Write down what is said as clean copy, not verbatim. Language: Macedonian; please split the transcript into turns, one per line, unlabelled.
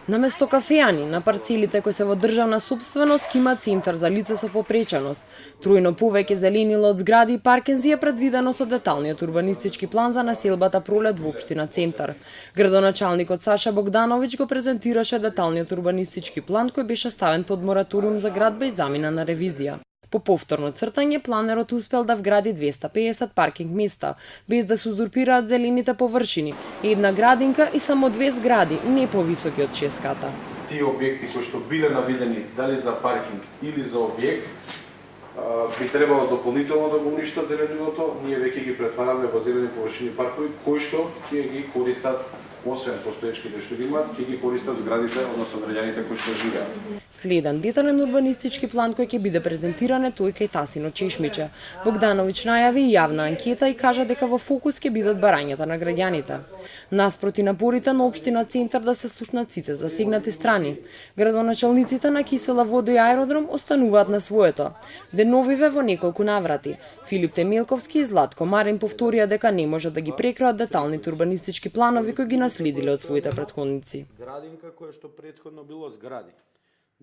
Наместо кафеани, на парцелите кои се во државна сопственост има центар за лица со попреченост. Тројно повеќе зеленило од згради и паркинзи е предвидено со деталниот урбанистички план за населбата Пролет во општина Центар. Градоначалникот Саша Богдановиќ го презентираше деталниот урбанистички план кој беше ставен под мораториум за градба и замина на ревизија. По повторно цртање, планерот успел да вгради 250 паркинг места, без да се узурпираат зелените површини, една градинка и само 2 згради, не повисоки од 6 ката.
Тие објекти кои што биле наведени дали за паркинг или за објект, би требало дополнително да го уништат зеленилото, ние веќе ги претвараме во зелени површини паркови, кои што тие ги користат, освен постоечките што ги имаат, ќе ги користат зградите, односно граѓаните кои што живеат.
Следен детален урбанистички план кој ќе биде презентиран е тој кај Тасино Чешмиче. Богдановиќ најави и јавна анкета и кажа дека во фокус ќе бидат барањата на граѓаните. Наспроти напорите на општина Центар да се слушнат сите засегнати страни, градоначалниците на Кисела вода и аеродром остануваат на своето. Деновиве во неколку наврати. Филип Темелковски и Златко Марин повторија дека не може да ги прекроат деталните урбанистички планови кои ги наследиле од своите претходници.
Градинка која што претходно било згради.